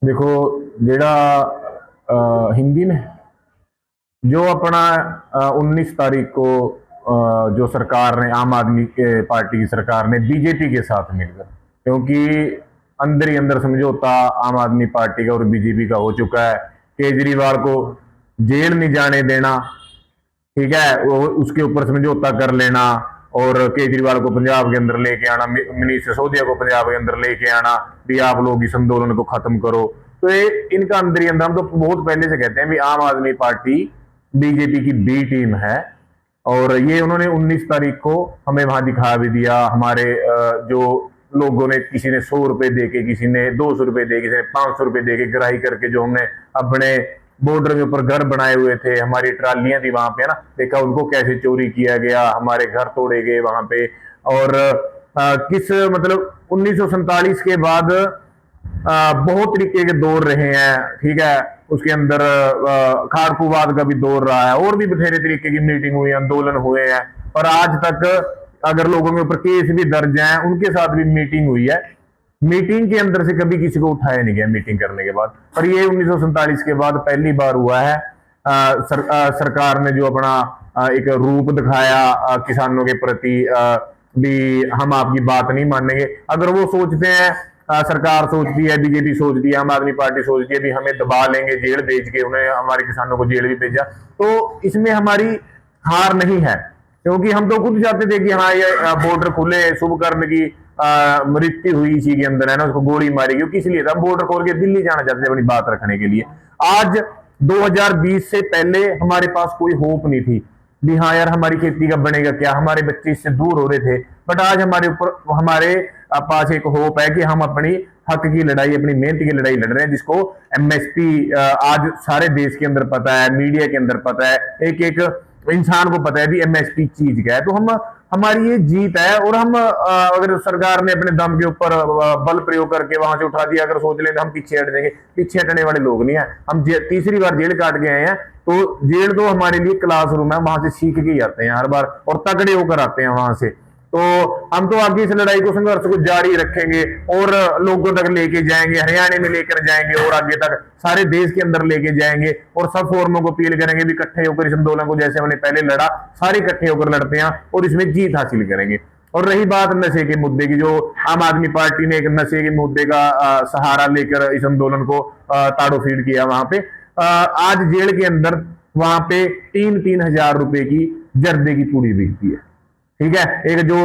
देखो जेड़ा हिंदी में जो अपना 19 तारीख को जो सरकार ने आम आदमी के पार्टी की सरकार ने बीजेपी के साथ मिलकर, क्योंकि अंदर ही अंदर समझौता आम आदमी पार्टी का और बीजेपी का हो चुका है। केजरीवाल को जेल नहीं जाने देना, ठीक है, वो उसके ऊपर समझौता कर लेना और केजरीवाल को पंजाब के अंदर लेके आना, मनीष सिसोदिया को पंजाब के अंदर लेके आना भी आप लोग इस आंदोलन को खत्म करो। तो ये इनका अंदर ही अंदर, हम तो बहुत पहले से कहते हैं भी आम आदमी पार्टी बीजेपी की बी टीम है। और ये उन्होंने 19 तारीख को हमें वहां दिखा भी दिया। हमारे जो लोगों ने, किसी ने 100 रुपए दे के, किसी ने 200 रुपए दे के, किसी ने 500 रुपए दे के ग्राही करके जो हमने अपने बॉर्डर के ऊपर घर बनाए हुए थे, हमारी ट्रालियां थी वहां पे ना, देखा उनको कैसे चोरी किया गया, हमारे घर तोड़े गए वहां पे। और किस मतलब 1947 के बाद बहुत तरीके के दौर रहे हैं, ठीक है। उसके अंदर खाड़कूवाद का भी दौर रहा है और भी बथेरे तरीके की मीटिंग हुई, आंदोलन हुए हैं। और आज तक अगर लोगों के ऊपर केस भी दर्ज हैं, उनके साथ भी मीटिंग हुई है। मीटिंग के अंदर से कभी किसी को उठाया नहीं गया मीटिंग करने के बाद। पर ये 1947 के बाद पहली बार हुआ है। सरकार ने जो अपना एक रूप दिखाया किसानों के प्रति, भी हम आपकी बात नहीं मानेंगे। अगर वो सोचते हैं, सरकार सोचती है, बीजेपी सोचती है, आम आदमी पार्टी सोचती है भी हमें दबा लेंगे, जेल भेज के, उन्हें हमारे किसानों को जेल भी भेजा, तो इसमें हमारी हार नहीं है। क्योंकि हम तो खुद चाहते थे कि हाँ ये बॉर्डर खुले, शुभकर्ण की मृत्यु हुई इसी के अंदर है ना, उसको गोली मारी गई, किस लिए था, बॉर्डर खोल के दिल्ली जाना चाहते थे अपनी बात रखने के लिए। आज 2020 से पहले हमारे पास कोई होप नहीं थी भी हाँ यार हमारी खेती का बनेगा क्या, हमारे बच्चे इससे दूर हो रहे थे। बट आज हमारे ऊपर, हमारे पास एक होप है कि हम अपनी हक की लड़ाई, अपनी मेहनत की लड़ाई लड़ रहे हैं, जिसको एमएसपी आज सारे देश के अंदर पता है, मीडिया के अंदर पता है, एक एक इंसान को पता है भी एमएसपी चीज क्या है। तो हम, हमारी ये जीत है। और हम अगर सरकार ने अपने दम के ऊपर बल प्रयोग करके वहां से उठा दिया, अगर सोच लें हम पीछे हट देंगे, पीछे हटने वाले लोग नहीं है हम। तीसरी बार जेल काट के आए हैं, तो जेल तो हमारे लिए क्लासरूम है, वहां से सीख के ही आते हैं हर बार और तगड़े होकर आते हैं वहां से। तो हम तो आगे इस लड़ाई को, संघर्ष को जारी रखेंगे और लोगों तक लेके जाएंगे, हरियाणा में लेकर जाएंगे और आगे तक सारे देश के अंदर लेके जाएंगे। और सब फोरमों को अपील करेंगे भी इकट्ठे होकर इस आंदोलन को, जैसे हमने पहले लड़ा, सारे इकट्ठे होकर लड़ते हैं और इसमें जीत हासिल करेंगे। और रही बात नशे के मुद्दे की, जो आम आदमी पार्टी ने एक नशे के मुद्दे का सहारा लेकर इस आंदोलन को ताड़ो फीड किया वहां पे। आज जेल के अंदर वहां पे 3-3 हजार रुपए की जर्दे की पूड़ी बिकती है, ठीक है। एक जो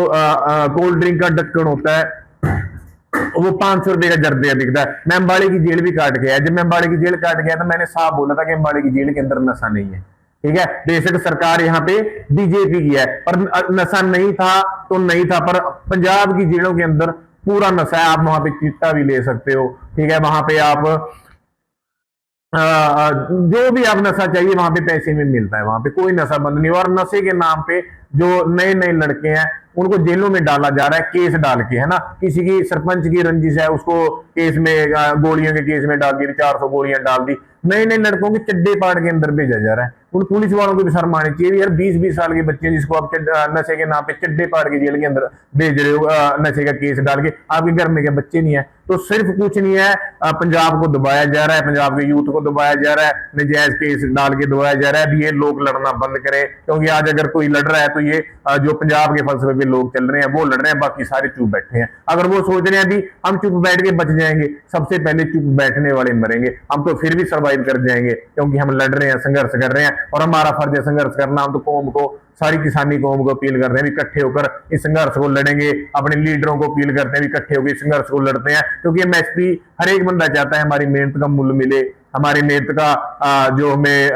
कोल्ड ड्रिंक का ढक्कन होता है वो 500 रुपए का जर्दे बिकता है। मैं अंबाड़ी की जेल भी काट गया, जब मैं अंबाड़ी की जेल काट गया तो मैंने साफ बोला था कि अंबाड़ी की जेल के अंदर नशा नहीं है, ठीक है। बेशक सरकार यहाँ पे बीजेपी की है, पर नशा नहीं था तो नहीं था। पर पंजाब की जेलों के अंदर पूरा नशा है, आप वहां पे चिट्टा भी ले सकते हो, ठीक है। वहां पे आप जो भी आप नशा चाहिए वहां पे पैसे में मिलता है, वहां पे कोई नशा बंद नहीं। और नशे के नाम पे जो नए नए लड़के हैं उनको जेलों में डाला जा रहा है, केस डाल के, है ना। किसी की सरपंच की रंजिश है, उसको केस में, गोलियों के केस में डाल दी, 400 गोलियां डाल दी, नए नए लड़कों के चड्डे पाड़ के अंदर भेजा जा रहा है। उन पुलिस वालों को भी शर्म आनी चाहिए यार, 20-20 साल के बच्चे जिसको आप नशे के नाम पे चड्डे पाड़ के जेल के अंदर भेज रहे हो, नशे का केस डाल के, आपके घर में क्या बच्चे नहीं है? तो सिर्फ कुछ नहीं है, पंजाब को दबाया जा रहा है, पंजाब के यूथ को दबाया जा रहा है, नजायज केस डाल के दबाया जा रहा है। अब ये लोग लड़ना बंद करें, क्योंकि आज अगर कोई लड़ रहा है तो ये जो पंजाब के फलसफे पे लोग चल रहे हैं वो लड़ रहे हैं, बाकी सारे चुप बैठे हैं। अगर वो सोच रहे हैं अभी हम चुप बैठ के बच जाएंगे, सबसे पहले चुप बैठने वाले मरेंगे। हम तो फिर भी सर्वाइव कर जाएंगे, क्योंकि हम लड़ रहे हैं, संघर्ष कर रहे हैं और हमारा फर्ज है संघर्ष करना। हम तो कौम को, सारी किसानी कौम को अपील कर रहे हैं इकट्ठे होकर इस संघर्ष को लड़ेंगे। अपने लीडरों को अपील करते हैं इकट्ठे होकर इस संघर्ष को लड़ते हैं, क्योंकि एमएसपी हर एक बंदा चाहता है हमारी मेहनत का मूल्य मिले, हमारी मेहनत का जो हमें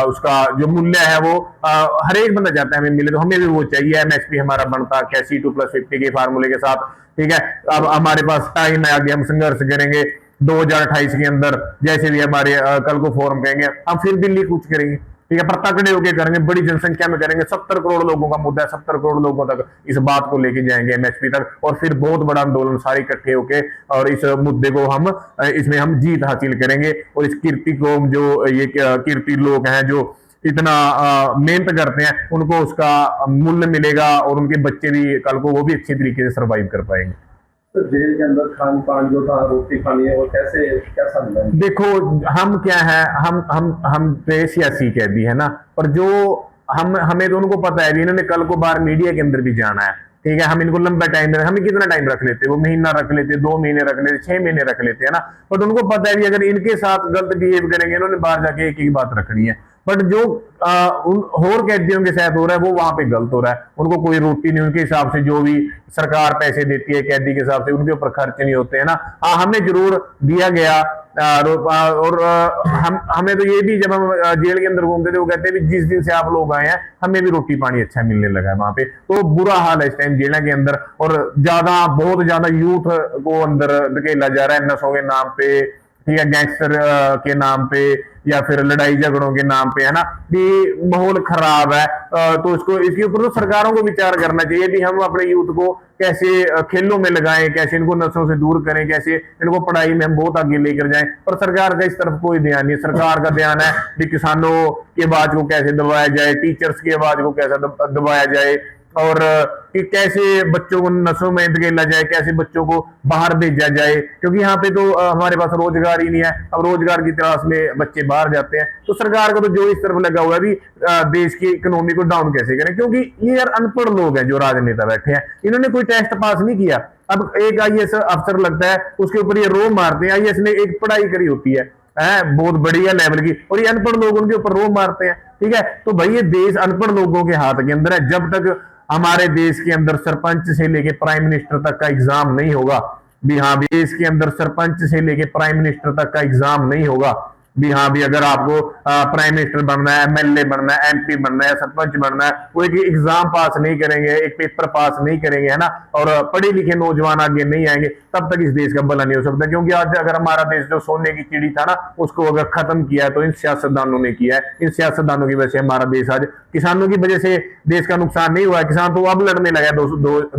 उसका जो मूल्य है वो हर एक बंदा चाहता है हमें मिले। तो हमें भी वो चाहिए, एमएसपी हमारा बनता क्या C2+50 के फार्मूले के साथ, ठीक है। अब हमारे पास टाइम है, आगे हम संघर्ष करेंगे 2028 के अंदर, जैसे भी हमारे कल को फोरम कहेंगे हम फिर दिल्ली कूच करेंगे, ठीक है। पर तगड़े होके करेंगे, बड़ी जनसंख्या में करेंगे। 70 करोड़ लोगों का मुद्दा है, 70 करोड़ लोगों तक इस बात को लेके जाएंगे एमएसपी तक, और फिर बहुत बड़ा आंदोलन सारे इकट्ठे होके, और इस मुद्दे को हम, इसमें हम जीत हासिल करेंगे। और इस कीर्ति को, जो ये कीर्ति लोग हैं जो इतना मेहनत करते हैं, उनको उसका मूल्य मिलेगा और उनके बच्चे भी कल को वो भी अच्छे तरीके से सर्वाइव कर पाएंगे। तो जेल के अंदर खान पान जो था, रोटी खानी है, वो कैसे कैसा मिला? देखो, हम क्या है, हम तो सियासी कैदी है ना, पर जो हम हमें तो उनको पता है भी इन्होंने कल को बाहर मीडिया के अंदर भी जाना है। ठीक है, हम इनको लंबा टाइम, हमें कितना टाइम रख लेते, वो महीना रख लेते, 2 महीने रख लेते, 6 महीने रख लेते है ना। बट उनको पता है भी अगर इनके साथ गलत बिहेव करेंगे इन्होंने बाहर जाके एक ही बात रखनी है। बट जो उन और कैदियों के साथ हो रहा है वो वहां पे गलत हो रहा है। उनको कोई रोटी नहीं, उनके हिसाब से जो भी सरकार पैसे देती है कैदी के हिसाब से उनके ऊपर खर्च नहीं होते है ना। हाँ, हमें जरूर दिया गया और हम हमें तो ये भी, जब हम जेल के अंदर घूमते थे वो कहते हैं जिस दिन से आप लोग आए हैं हमें भी रोटी पानी अच्छा मिलने लगा है वहां पे। तो बुरा हाल है इस टाइम जेल के अंदर, और बहुत ज्यादा यूथ को अंदर धकेला जा रहा है नशों के नाम पे, ठीक है, गैंगस्टर के नाम पे, या फिर लड़ाई झगड़ों के नाम पे, है ना। भी माहौल खराब है। तो इसके ऊपर तो सरकारों को विचार करना चाहिए भी हम अपने यूथ को कैसे खेलों में लगाएं, कैसे इनको नशों से दूर करें, कैसे इनको पढ़ाई में हम बहुत आगे लेकर जाएं। पर सरकार का इस तरफ कोई ध्यान नहीं। सरकार का ध्यान है भी किसानों की आवाज को कैसे दबाया जाए, टीचर्स की आवाज को कैसे दबाया जाए, और कि कैसे बच्चों को नशों में धकेला जाए, कैसे बच्चों को बाहर भेजा जाए, क्योंकि यहाँ पे तो हमारे पास रोजगार ही नहीं है। अब रोजगार की तलाश में बच्चे बाहर जाते हैं। तो सरकार को तो जो इस तरफ लगा हुआ है भी देश की इकोनॉमी को डाउन कैसे करें, क्योंकि ये यार अनपढ़ लोग हैं जो राजनेता बैठे हैं, इन्होंने कोई टेस्ट पास नहीं किया। अब एक आईएएस अफसर लगता है उसके ऊपर ये रो मारते हैं, आईएएस ने एक पढ़ाई करी होती है बहुत बढ़िया लेवल की, और ये अनपढ़ लोग उनके ऊपर रो मारते हैं। ठीक है, तो भाई ये देश अनपढ़ लोगों के हाथ के अंदर है। जब तक हमारे देश के अंदर सरपंच से लेके प्राइम मिनिस्टर तक का एग्जाम नहीं होगा, भी हाँ, देश के अंदर सरपंच से लेके प्राइम मिनिस्टर तक का एग्जाम नहीं होगा, भी हाँ, भी अगर आपको प्राइम मिनिस्टर बनना है, एमएलए बनना है, एमपी बनना है, सरपंच बनना है, वो एक एग्जाम पास नहीं करेंगे, एक पेपर पास नहीं करेंगे, है ना, और पढ़े लिखे नौजवान आगे नहीं आएंगे, तब तक इस देश का भला नहीं हो सकता। क्योंकि आज अगर हमारा देश जो सोने की चिड़ी था ना, उसको अगर खत्म किया है तो इन सियासतदानों ने किया है। इन सियासतदानों की वजह से हमारा देश आज, किसानों की वजह से देश का नुकसान नहीं हुआ है। किसान तो अब लड़ने लगा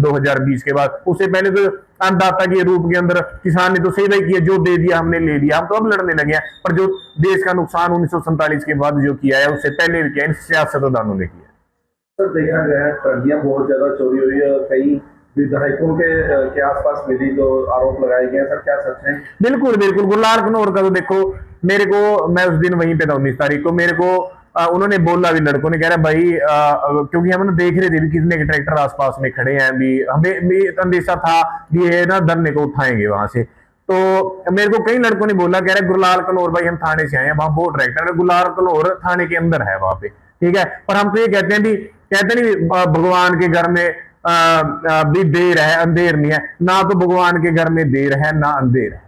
2020 के बाद, उससे पहले तो अन्नदाता के रूप के अंदर किसान ने तो सेवा ही किया, जो दे दिया हमने ले लिया, हम तो अब लड़ने लगे हैं। पर जो देश का नुकसान 1947 के बाद जो किया है उससे पहले भी किया, इन सियासतदानों ने किया। सर, देखा गया है ट्रलियां बहुत ज्यादा चोरी हुई है और कई विधायकों के आसपास मिली जो आरोप लगाए गए हैं, सर क्या सच है? बिल्कुल बिल्कुल, गुरलाल कनौर का तो देखो, मेरे को, मैं उस दिन वहीं पे था 19 तारीख को, मेरे को उन्होंने बोला भी, लड़कों ने कह रहा भाई, क्योंकि हम देख रहे थे भी कितने के ट्रैक्टर आसपास में खड़े हैं, भी हमें भी अंदेशा था भी ये ना धरने को उठाएंगे वहां से। तो मेरे को कई लड़कों ने बोला, कह रहे गुरलाल कनौर भाई हम थाने से आए हैं, वहां बहुत ट्रैक्टर है, गुरलाल कनौर थाने के अंदर है वहां पे। ठीक है, पर हम तो ये कहते हैं भी, कहते नहीं भगवान के घर में भी देर है अंधेर नहीं है, ना तो भगवान के घर में देर है ना अंधेर है।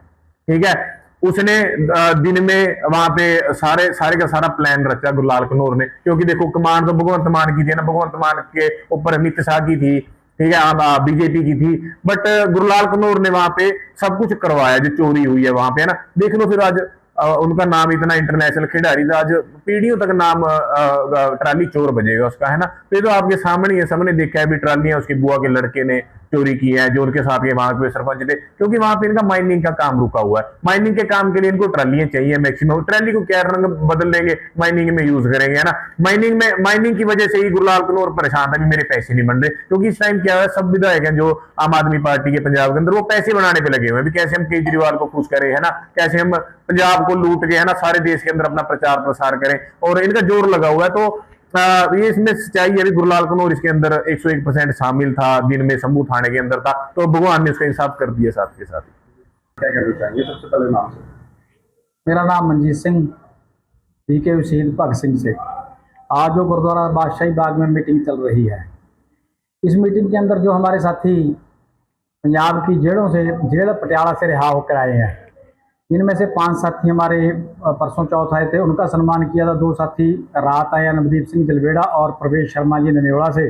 ठीक है, उसने दिन में वहां पे सारे का सारा प्लान रचा गुरलाल कनौर ने, क्योंकि देखो कमान तो भगवंत मान की थी ना, भगवंत मान के ऊपर अमित शाह की थी, ठीक है, बीजेपी की थी। बट गुरलाल कनौर ने वहां पे सब कुछ करवाया जो चोरी हुई है वहां पे, है ना। देख लो फिर आज उनका नाम इतना इंटरनेशनल खिलाड़ी था, आज पीढ़ियों तक नाम ट्राली चोर बजेगा उसका, है ना। तो ये तो आपके सामने है, सबने देखा है भी ट्रालियां उसकी बुआ के लड़के ने चोरी की है, जो उनके साथ के वहां पे सरपंच थे, क्योंकि वहां पे इनका माइनिंग का काम रुका हुआ है। माइनिंग के काम के लिए इनको ट्रालियां चाहिए मैक्सिमम। ट्राली को क्या रंग बदल देंगे, माइनिंग में यूज करेंगे, है ना। माइनिंग की वजह से ही गुरलाल कनौर परेशान था, मेरे पैसे नहीं बन रहे, क्योंकि इस टाइम क्या है, सब विधायक हैं जो आम आदमी पार्टी के पंजाब के अंदर, वो पैसे बनाने पे लगे हुए हैं भी कैसे हम केजरीवाल को खुश करें, है ना, कैसे हम पंजाब को लूट के, है ना, सारे देश के अंदर अपना प्रचार प्रसार करें, और इनका जोर लगा हुआ है। तो ये इसमें सच्चाई है, गुरलाल कनौर इसके अंदर 101% शामिल था, दिन में शंभू थाने के अंदर था, तो भगवान ने उसका इंसाफ कर दिया साथ के साथ। क्या कहना चाहेंगे सबसे पहले नाम से? मेरा नाम मंजीत सिंह, पीके शहीद भगत सिंह से। आज जो गुरुद्वारा बादशाही बाग में मीटिंग चल रही है, इस मीटिंग के अंदर जो हमारे साथी पंजाब की जेलों से, जेल पटियाला से रिहा होकर आए हैं, इनमें से 5 साथी हमारे परसों चौथ आए थे, उनका सम्मान किया था। 2 साथी रात आए, नवदीप सिंह जलवेड़ा और प्रवेश शर्मा जी ननेवड़ा से,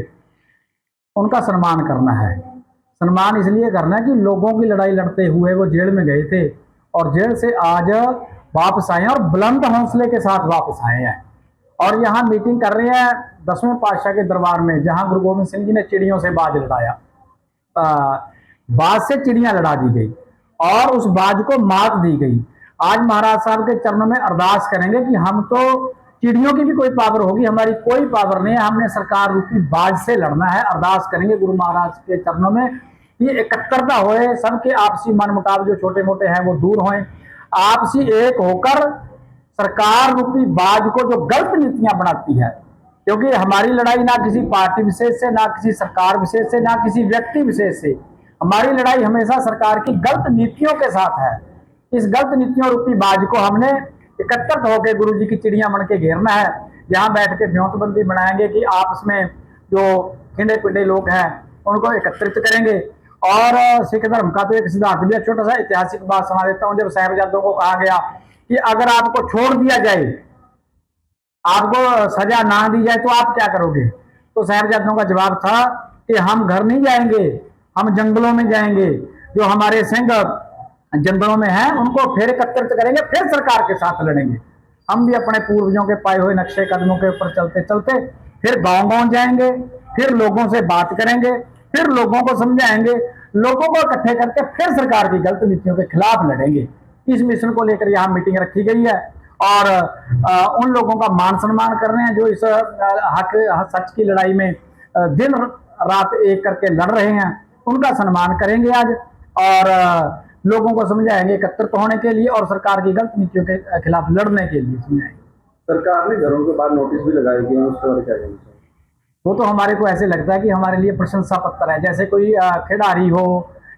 उनका सम्मान करना है। सम्मान इसलिए करना है कि लोगों की लड़ाई लड़ते हुए वो जेल में गए थे और जेल से आज वापस आए हैं और बुलंद हौसले के साथ वापस आए हैं, और यहाँ मीटिंग कर रहे हैं 10वें पातशाह के दरबार में, जहाँ गुरु गोविंद सिंह जी ने चिड़ियों से बाज लड़ाया, बाज से चिड़ियां लड़ा दी गई और उस बाज को मात दी गई। आज महाराज साहब के चरणों में अरदास करेंगे कि हम तो, चिड़ियों की भी कोई पावर होगी, हमारी कोई पावर नहीं है, हमने सरकार रूपी बाज से लड़ना है। अरदास करेंगे गुरु महाराज के चरणों में कि एकत्रितता होए, सबके आपसी मनमुटाव जो छोटे मोटे हैं वो दूर होएं, आपसी एक होकर सरकार रूपी बाज को जो गलत नीतियां बनाती है, क्योंकि हमारी लड़ाई ना किसी पार्टी विशेष से, ना किसी सरकार विशेष से, ना किसी व्यक्ति विशेष से, हमारी लड़ाई हमेशा सरकार की गलत नीतियों के साथ है। इस गलत नीतियों रूपी बाज को हमने एकत्रित होकर गुरु जी की चिड़िया बन के घेरना है। यहाँ बैठ के ब्योंतबंदी बनाएंगे कि आपस में जो खिंडे पिंडे लोग हैं उनको एकत्रित करेंगे। और सिख धर्म का तो एक सिद्धांत भी है, छोटा सा ऐतिहासिक बात सुना देता हूँ। जब साहिबजादों को कहा गया कि अगर आपको छोड़ दिया जाए, आपको सजा ना दी जाए तो आप क्या करोगे, तो साहिबजादों का जवाब था कि हम घर नहीं जाएंगे, हम जंगलों में जाएंगे, जो हमारे सिंह जंगलों में हैं उनको फिर एकत्रित करेंगे, फिर सरकार के साथ लड़ेंगे। हम भी अपने पूर्वजों के पाए हुए नक्शे कदमों के ऊपर चलते चलते फिर गांव गांव जाएंगे, फिर लोगों से बात करेंगे, फिर लोगों को समझाएंगे, लोगों को इकट्ठे करके फिर सरकार की गलत नीतियों के खिलाफ लड़ेंगे। इस मिशन को लेकर यहाँ मीटिंग रखी गई है और उन लोगों का मान सम्मान कर रहे हैं जो इस हक सच की लड़ाई में दिन रात एक करके लड़ रहे हैं, उनका सम्मान करेंगे आज और लोगों को समझाएंगे एकत्रित होने के लिए और सरकार की गलत नीतियों के खिलाफ लड़ने के लिए समझाएंगे। सरकार ने घरों के बाहर नोटिस भी लगाए गए हैं, उसके बारे में क्या कहना चाहिए? वो तो हमारे को ऐसे लगता है कि हमारे लिए प्रशंसा पत्र है। जैसे कोई खिलाड़ी हो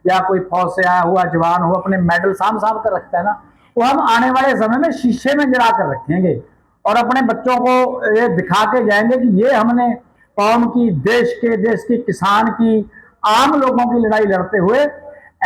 या कोई फौज से आया हुआ जवान हो अपने मेडल साम साम कर रखता है ना, वो हम आने वाले समय में शीशे में जला कर रखेंगे और अपने बच्चों को ये दिखा के जाएंगे कि ये हमने कौम की, देश की, किसान की, आम लोगों की लड़ाई लड़ते हुए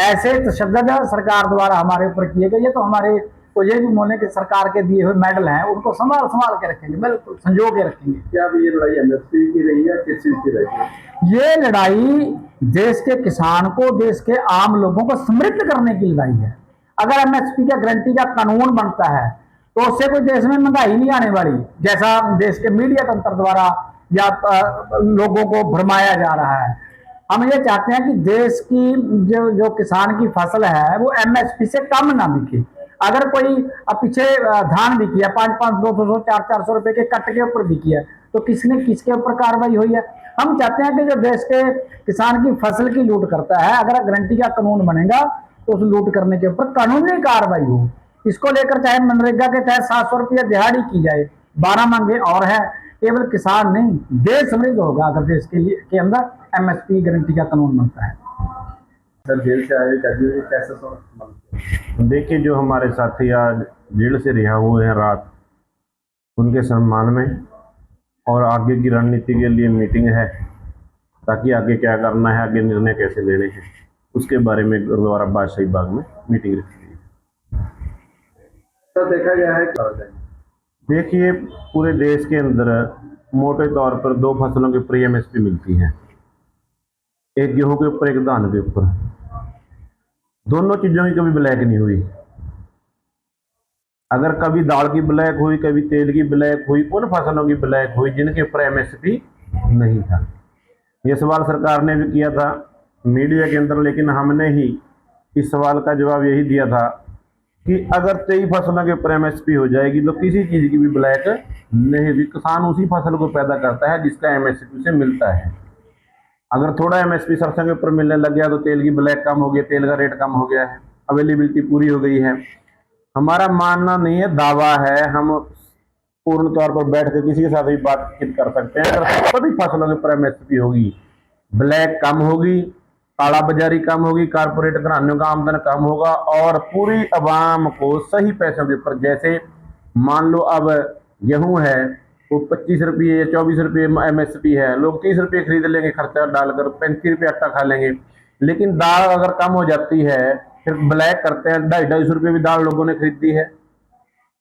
ऐसे तशद्दुद सरकार द्वारा हमारे ऊपर किए गए। ये तो हमारे को ये भी मोने कि सरकार के दिए हुए मेडल हैं उनको संभाल के रखेंगे, बिल्कुल संजो के रखेंगे। क्या अभी ये लड़ाई एमएसपी की रही है, किस चीज की रही है? ये लड़ाई देश के किसान को, देश के आम लोगों को समृद्ध करने की लड़ाई है। अगर एमएसपी का गारंटी का कानून बनता है तो उससे कोई देश में महंगाई नहीं आने वाली, जैसा देश के मीडिया तंत्र द्वारा या लोगों को भरमाया जा रहा है। हम ये चाहते हैं कि देश की जो किसान की फसल है वो एमएसपी से कम ना बिके। अगर कोई पीछे धान बिकी है 500, 200, 400 रुपए के कट के ऊपर बिकी है तो किसके ऊपर कार्रवाई हुई है? हम चाहते हैं कि जो देश के किसान की फसल की लूट करता है, अगर गारंटी का कानून बनेगा तो उस लूट करने के ऊपर कानूनी कार्रवाई हो। इसको लेकर चाहे मनरेगा के तहत 700 रुपया दिहाड़ी की जाए, 12 मांगे और है, केवल किसान नहीं देश समृद्ध होगा अगर देश के अंदर एमएसपी गारंटी का कानून बनता है। सर जेल से आए कैदी कैसे समझते? देखिए, जो हमारे साथी आज जेल से रिहा हुए हैं रात, उनके सम्मान में और आगे की रणनीति के लिए मीटिंग है ताकि आगे क्या करना है, आगे निर्णय कैसे लेने हैं, उसके बारे में गुरुद्वारा बादशाही बाग में मीटिंग रखी गई है। सर देखा गया है कि देखिए, पूरे देश के अंदर मोटे तौर पर 2 फसलों की प्री एमएसपी मिलती है, एक गेहूं के ऊपर, एक धान के ऊपर। दोनों चीज़ों की कभी ब्लैक नहीं हुई। अगर कभी दाल की ब्लैक हुई, कभी तेल की ब्लैक हुई, उन फसलों की ब्लैक हुई जिनके ऊपर एमएसपी नहीं था। ये सवाल सरकार ने भी किया था मीडिया के अंदर, लेकिन हमने ही इस सवाल का जवाब यही दिया था कि अगर 23 फसलों के ऊपर एमएसपी हो जाएगी तो किसी चीज़ की भी ब्लैक नहीं होगी। किसान उसी फसल को पैदा करता है जिसका एमएसपी से मिलता है। अगर थोड़ा एमएसपी सरसों के ऊपर मिलने लग गया तो तेल की ब्लैक कम हो गई, तेल का रेट कम हो गया है, अवेलेबिलिटी पूरी हो गई है। हमारा मानना नहीं है, दावा है, हम पूर्ण तौर पर बैठ कर किसी के साथ भी बातचीत कर सकते हैं। अगर सभी फसलों के ऊपर एमएसपी होगी, ब्लैक कम होगी, काला बाजारी कम होगी, कारपोरेट घरानों का आमदन कम होगा और पूरी आवाम को सही पैसों के ऊपर, जैसे मान लो अब गेहूं है वो 25 रुपये, 24 रुपये एमएसपी है, लोग 30 रुपये खरीद लेंगे, खर्चा डालकर 35 रुपये आटा खा लेंगे। लेकिन दाल अगर कम हो जाती है फिर ब्लैक करते हैं, 250 रुपये भी दाल लोगों ने खरीदी है,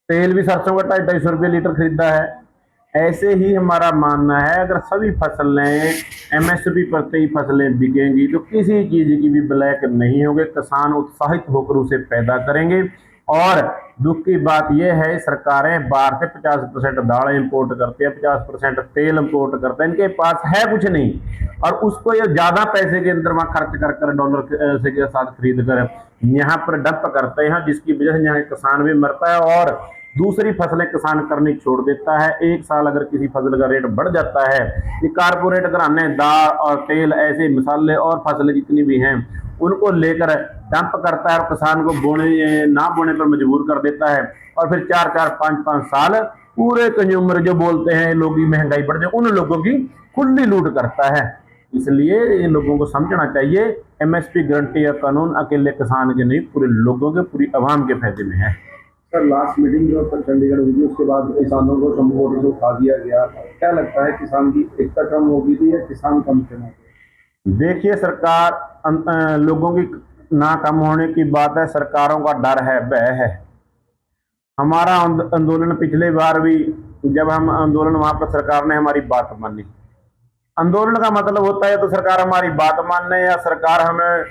तेल भी सरसों का 250 रुपये लीटर खरीदा है। ऐसे ही हमारा मानना है, अगर सभी फसलें एमएसपी पर 23 फसलें बिकेंगी तो किसी चीज़ की भी ब्लैक नहीं होगी, किसान उत्साहित होकर उसे पैदा करेंगे। और दुख की बात यह है, सरकारें बाहर से 50% दाल इंपोर्ट करती है, 50% तेल इंपोर्ट करते हैं, इनके पास है कुछ नहीं और उसको ये ज़्यादा पैसे के अंदर वहाँ खर्च कर डॉलर से के साथ खरीद कर यहाँ पर डंप करते हैं, जिसकी वजह से यहाँ किसान भी मरता है और दूसरी फसलें किसान करनी छोड़ देता है। एक साल अगर किसी फसल का रेट बढ़ जाता है, ये कारपोरेट घराने दाल और तेल ऐसे मसाले और फसलें जितनी भी हैं उनको लेकर डंप करता है और किसान को बोने ना बोने पर मजबूर कर देता है। और फिर 4-4 5-5 साल पूरे कंज्यूमर जो बोलते हैं लोगों की महंगाई बढ़ जाए, उन लोगों की खुली लूट करता है। इसलिए इन लोगों को समझना चाहिए एमएसपी गारंटी या कानून अकेले किसान के नहीं, पूरे लोगों के, पूरी आवाम के फायदे में है। सर, लास्ट मीटिंग जो चंडीगढ़ हुई थी उसके बाद किसानों को शंभू होटल से उठा दिया गया, क्या लगता है किसान की एकता कम हो गई थी या किसान कम थे? देखिए, सरकार लोगों की ना कम होने की बात है, सरकारों का डर है, भय है। हमारा आंदोलन पिछले बार भी जब हम आंदोलन वहां पर सरकार ने हमारी बात मानी। आंदोलन का मतलब होता है तो सरकार हमारी बात मानने या सरकार हमें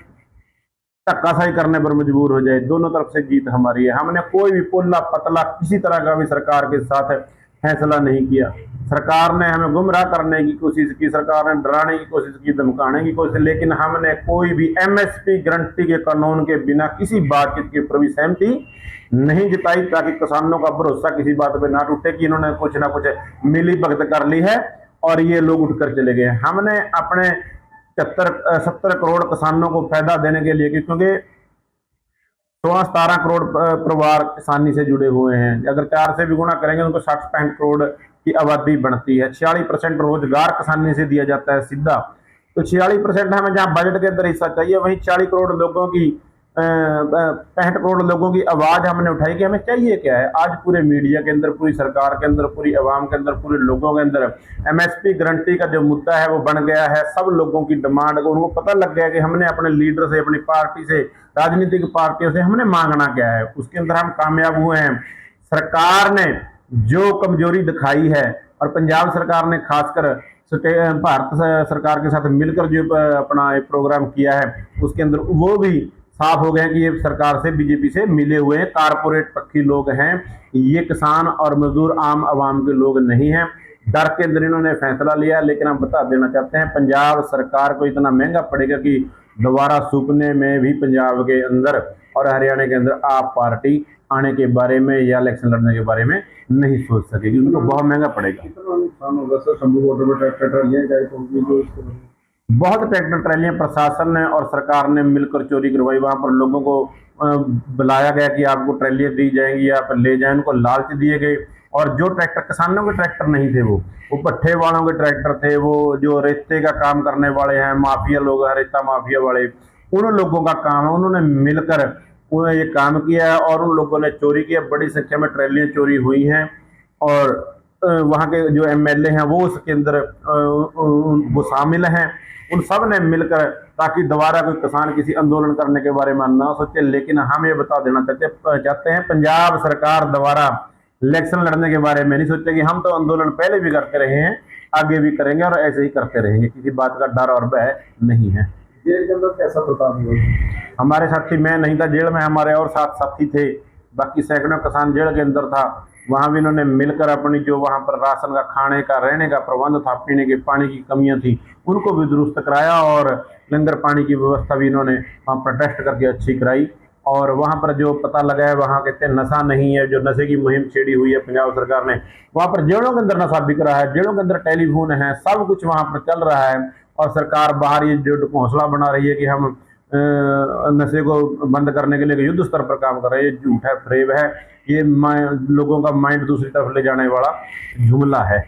धक्काशाही करने पर मजबूर हो जाए, दोनों तरफ से जीत हमारी है। हमने कोई भी पोला पतला किसी तरह का भी सरकार के साथ फैसला नहीं किया। सरकार ने हमें गुमराह करने की कोशिश की, सरकार ने डराने की कोशिश की, धमकाने की कोशिश, लेकिन हमने कोई भी एमएसपी गारंटी के कानून के बिना किसी बातचीत के ऊपर भी सहमति नहीं जताई, ताकि किसानों का भरोसा किसी बात पे ना टूटे कि इन्होंने कुछ ना कुछ मिली भगत कर ली है और ये लोग उठकर चले गए। हमने अपने 70 करोड़ किसानों को फायदा देने के लिए, क्योंकि 16-17 करोड़ परिवार किसानी से जुड़े हुए हैं, अगर 4 से भी गुणा करेंगे उनको 60-65 करोड़ की आबादी बनती है। 46% रोजगार किसानी से दिया जाता है सीधा, तो 46% हमें जहाँ बजट के अंदर हिस्सा चाहिए, वहीं 40 करोड़ लोगों की 65 करोड़ लोगों की आवाज हमने उठाई कि हमें चाहिए क्या है। आज पूरे मीडिया के अंदर, पूरी सरकार के अंदर, पूरी आवाम के अंदर, पूरे लोगों के अंदर एमएसपी गारंटी का जो मुद्दा है वो बन गया है। सब लोगों की डिमांड को उनको पता लग गया कि हमने अपने लीडर से, अपनी पार्टी से, राजनीतिक पार्टियों से हमने मांगना क्या है, उसके अंदर हम कामयाब हुए हैं। सरकार ने जो कमजोरी दिखाई है और पंजाब सरकार ने खासकर भारत सरकार के साथ मिलकर जो अपना एक प्रोग्राम किया है, उसके अंदर वो भी साफ हो गए कि ये सरकार से, बीजेपी से मिले हुए हैं, कारपोरेट पक्षी लोग हैं। ये किसान और मजदूर आम आवाम के लोग नहीं हैं। डर के अंदर इन्होंने फैसला लिया, लेकिन हम बता देना चाहते हैं पंजाब सरकार को इतना महंगा पड़ेगा कि दोबारा सूखने में भी पंजाब के अंदर और हरियाणा के अंदर आप पार्टी आने के बारे में या इलेक्शन लड़ने के बारे में नहीं सोच सकेगी, उनको बहुत महंगा पड़ेगा। कितना नुकसान होगा सर? शंभू होटल में ट्रैक्टर बहुत ट्रैक्टर ट्रैलियां प्रशासन ने और सरकार ने मिलकर चोरी करवाई। वहां पर लोगों को बुलाया गया कि आपको ट्रैलियां दी जाएंगी, आप ले जाएं, उनको लालच दिए गए। और जो ट्रैक्टर किसानों के ट्रैक्टर नहीं थे, वो भट्ठे वालों के ट्रैक्टर थे, वो जो रेते का काम करने वाले हैं, माफिया लोग हैं, रेता माफिया वाले, उन लोगों का काम है। उन्होंने मिलकर ये काम किया है और उन लोगों ने चोरी किया। बड़ी संख्या में ट्रैलियां चोरी हुई हैं और वहाँ के जो एमएलए हैं वो उसके अंदर वो शामिल हैं। उन सब ने मिलकर, ताकि दोबारा कोई किसान किसी आंदोलन करने के बारे में ना सोचे। लेकिन हम ये बता देना चाहते हैं पंजाब सरकार दोबारा इलेक्शन लड़ने के बारे में नहीं सोचेगी। हम तो आंदोलन पहले भी करते रहे हैं, आगे भी करेंगे और ऐसे ही करते रहेंगे। किसी बात का डर और भय नहीं है। जेल के अंदर कैसा प्रताप हुआ? हमारे साथी, मैं नहीं था जेल में, हमारे और 7 साथी थे, बाकी सैकड़ों किसान जेल के अंदर था। वहाँ भी इन्होंने मिलकर अपनी जो वहाँ पर राशन का, खाने का, रहने का प्रबंध था, पीने के पानी की कमियां थी, उनको भी दुरुस्त कराया और लंगर पानी की व्यवस्था भी इन्होंने वहाँ प्रोटेस्ट करके अच्छी कराई। और वहाँ पर जो पता लगा है, वहाँ कहते हैं नशा नहीं है, जो नशे की मुहिम छेड़ी हुई है पंजाब सरकार ने, वहाँ पर जेलों के अंदर नशा बिक रहा है, जेलों के अंदर टेलीफोन है, सब कुछ वहाँ पर चल रहा है। और सरकार बाहर ये जो हौसला बना रही है कि हम नशे को बंद करने के लिए युद्ध स्तर पर काम कर रहे हैं, ये झूठ है, फ्रेब है, ये लोगों का माइंड दूसरी तरफ ले जाने वाला जुमला है।